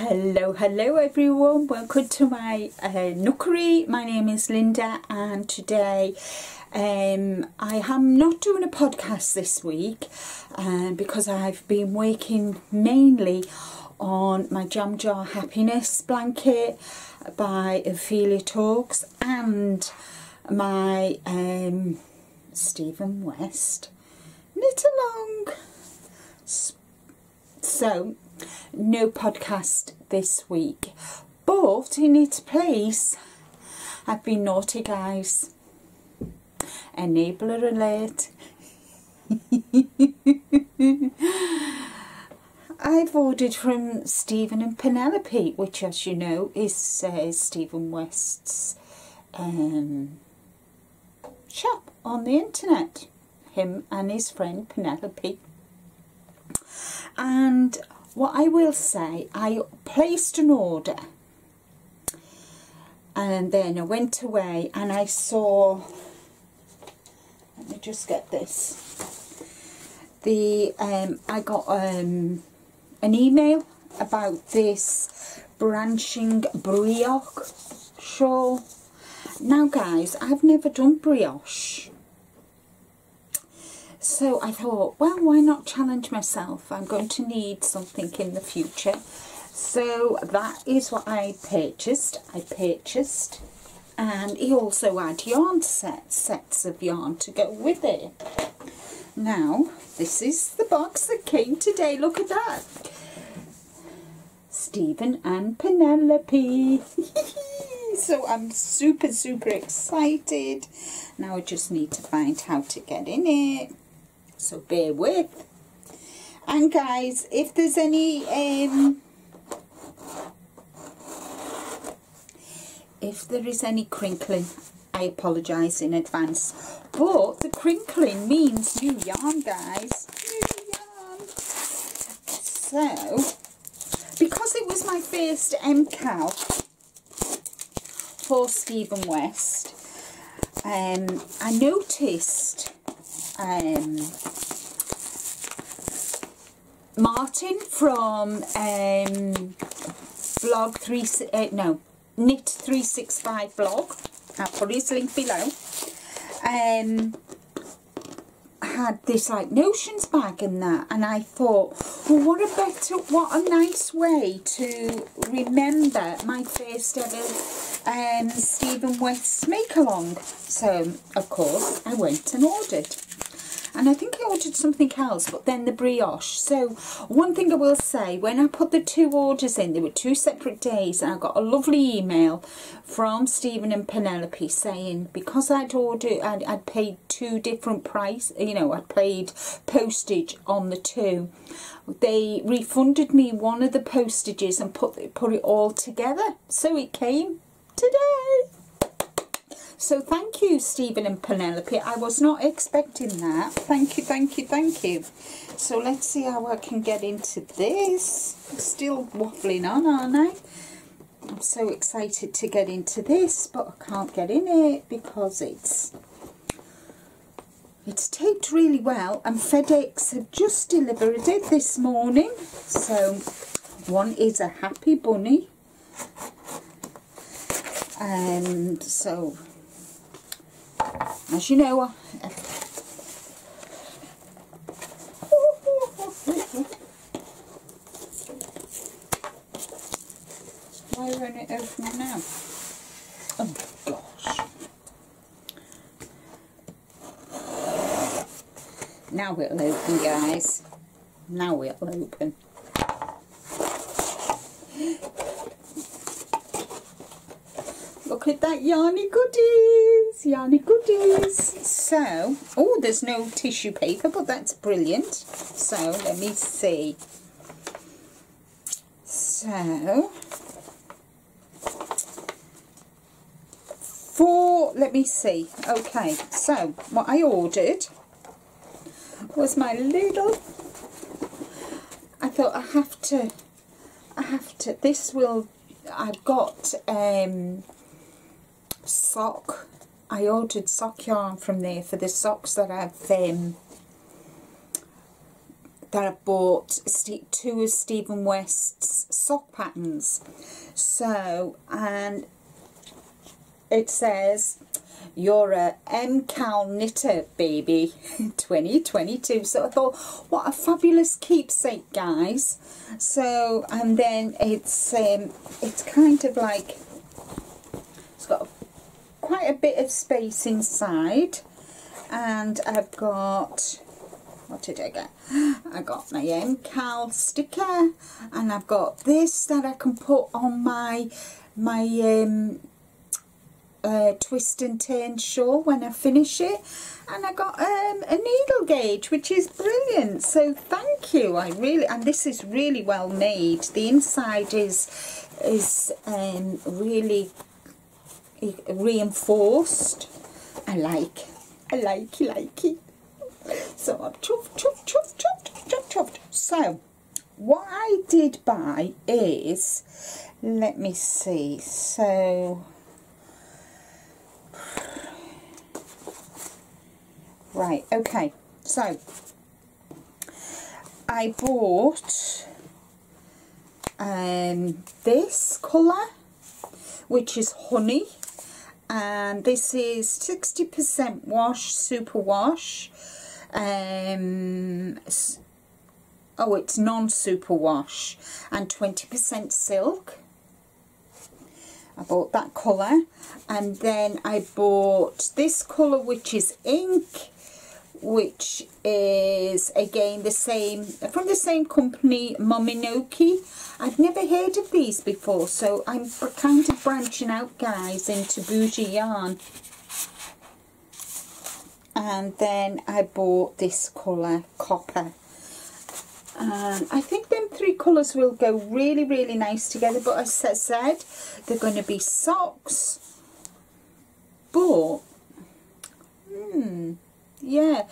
Hello everyone, welcome to my nookery. My name is Linda and today I am not doing a podcast this week because I've been working mainly on my Jam Jar Happiness blanket by Ophelia Talks and my Stephen West knit along. So no podcast this week, but in its place I've been naughty, guys. Enabler alert. I've ordered from Stephen and Penelope, which, as you know, is Stephen West's shop on the internet, him and his friend Penelope. And what I will say, I placed an order and then I went away and I saw, let me just get this, I got an email about this branching brioche shawl. Now guys, I've never done brioche. So I thought, well, why not challenge myself? I'm going to need something in the future. So that is what I purchased. And he also had yarn sets of yarn to go with it. Now, this is the box that came today. Look at that. Stephen and Penelope. So I'm super excited. Now I just need to find how to get in it. So bear with. And guys, if there's any if there is any crinkling, I apologise in advance. But the crinkling means new yarn, guys. New yarn. So, because it was my first MCAL for Stephen West, I noticed Martin from Knit 365 blog, I'll put his link below, had this like notions bag and that, and I thought, well, what a nice way to remember my first ever Stephen West make along. So of course I went and ordered. And I think I ordered something else, but then the brioche. So one thing I will say, when I put the two orders in, there were two separate days, and I got a lovely email from Stephen and Penelope saying, because I'd paid two different price, you know, I'd paid postage on the two, they refunded me one of the postages and put it all together. So it came today. So thank you, Stephen and Penelope. I was not expecting that. Thank you. So let's see how I can get into this. I'm still waffling on, aren't I? I'm so excited to get into this, but I can't get in it because it's taped really well, and FedEx have just delivered it this morning. So one is a happy bunny, and so, as you know, why won't it open now? Oh gosh. Now it'll open, guys. Now it'll open. Look at that yarny goodies. So, oh, there's no tissue paper, but that's brilliant. So, let me see. So, let me see. Okay, so what I ordered was my little, I thought I have to, I've got sock. I ordered sock yarn from there for the socks that I've that I bought two of Stephen West's sock patterns. So, and it says, "You're a MCAL knitter, baby, 2022. So I thought, what a fabulous keepsake, guys. So, and then it's kind of like, it's got quite a bit of space inside. And I've got, what did I get? I got my MCAL sticker, and I've got this that I can put on my twist and turn shawl when I finish it, and I got a needle gauge, which is brilliant. So thank you. And this is really well made. The inside is really reinforced. I like it. So I've chuffed. So what I did buy is, let me see, so right, okay, so I bought this colour, which is honey, and this is 60% wash, super wash. Oh, it's non-super wash, and 20% silk. I bought that colour, and then I bought this colour, which is ink, which is again the same, from the same company, Mominoki. I've never heard of these before, so I'm kind of branching out, guys, into bougie yarn. And then I bought this colour, copper. And I think them three colours will go really, really nice together. But as I said, they're going to be socks. But, yeah.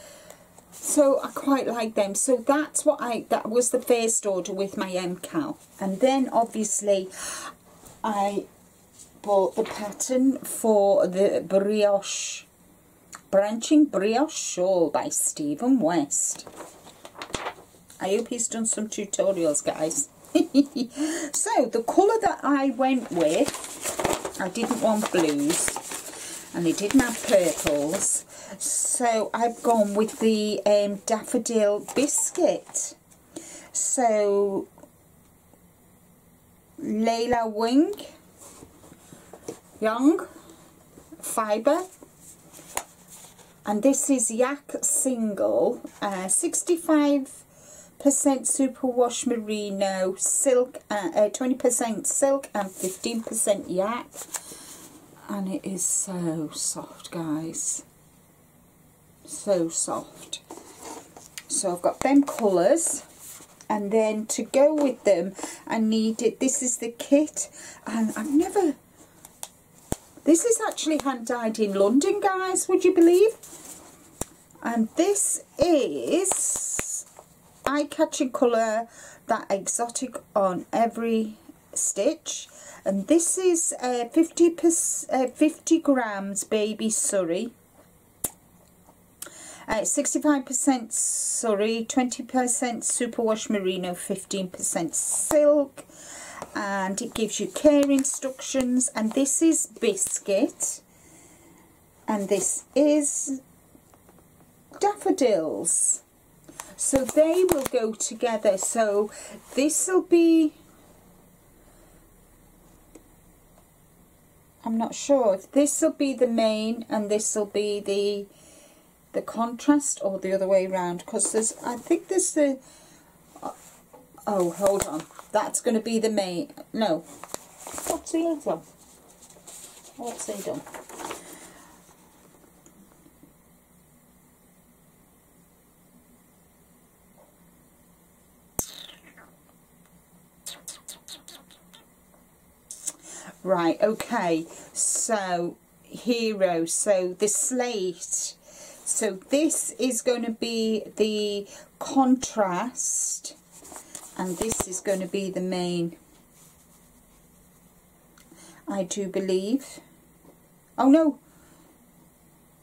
So I quite like them. So that's what that was the first order with my MCAL. And then obviously I bought the pattern for the brioche, branching brioche shawl by Stephen West. I hope he's done some tutorials, guys. So the colour that I went with, I didn't want blues, and they didn't have purples, so I've gone with the daffodil biscuit. So Layla Wing Young fibre, and this is Yak Single, 65% superwash merino, silk, 20% silk and 15% yak, and it is so soft, guys, so soft. So I've got them colours, and then to go with them I needed, this is the kit, and this is actually hand dyed in London, guys, would you believe? And this is eye-catching colour, that exotic on every stitch, and this is 50 grams baby Surrey, 65% Surrey, 20% superwash merino, 15% silk, and it gives you care instructions. And this is biscuit, and this is daffodils. So they will go together. So this will be, I'm not sure if this will be the main and this will be the contrast, or the other way around, because there's, I think there's the, oh, hold on, that's going to be the main. No, what's the other one? What's he done? Right, okay, so Hero, so the slate, so this is going to be the contrast, and this is going to be the main, I do believe. Oh no,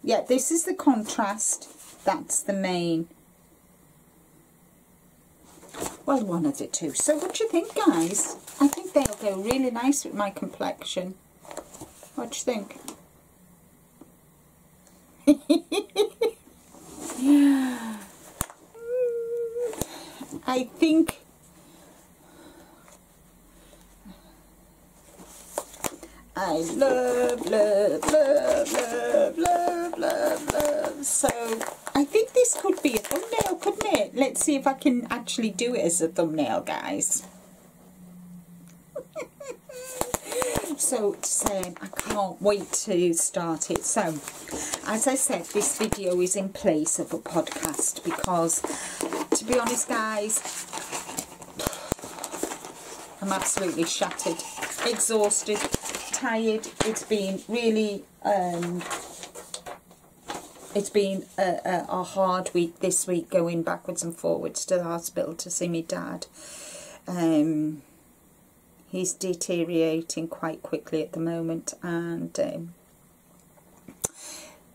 yeah, this is the contrast, that's the main. Well, one of the two. So what do you think, guys? I think they'll go really nice with my complexion. What do you think? I think I love, love, love, love, love, love, love. So I think this could be a thumbnail, couldn't it? Let's see if I can actually do it as a thumbnail, guys. So I can't wait to start it. So as I said, this video is in place of a podcast because, to be honest, guys, I'm absolutely shattered, exhausted, tired. It's been really it's been a hard week this week, going backwards and forwards to the hospital to see my dad. He's deteriorating quite quickly at the moment, and to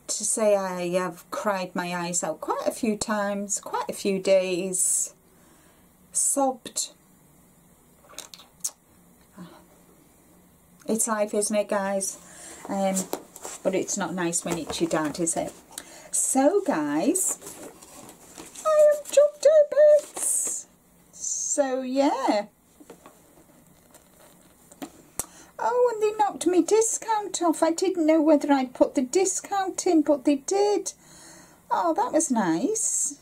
say I have cried my eyes out quite a few times, quite a few days, sobbed. It's life, isn't it, guys? But it's not nice when it's your dad, is it? So, guys, I have jumped to bits. So, yeah. Oh, and they knocked me discount off. I didn't know whether I'd put the discount in, but they did. Oh, that was nice.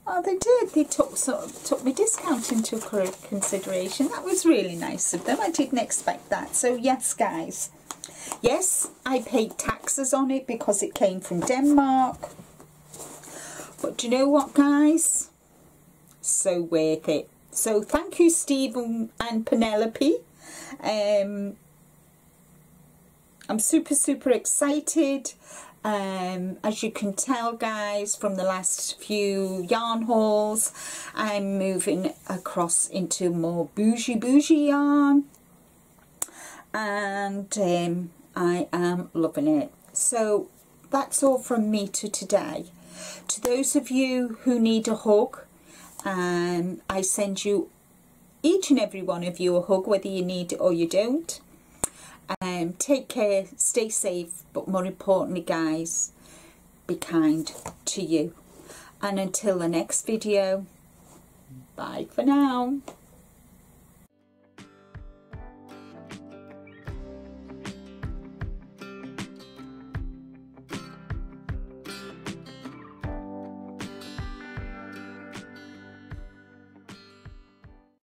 Oh, they did. They took my discount into consideration. That was really nice of them. I didn't expect that. So, yes, guys. Yes, I paid taxes on it because it came from Denmark. But do you know what, guys? So worth it. So thank you, Stephen and Penelope. I'm super excited. As you can tell, guys, from the last few yarn hauls, I'm moving across into more bougie yarn. And I am loving it. So that's all from me to today. To those of you who need a hug, I send you, each and every one of you, a hug, whether you need it or you don't. Take care, stay safe, but more importantly, guys, be kind to you. And until the next video, bye for now.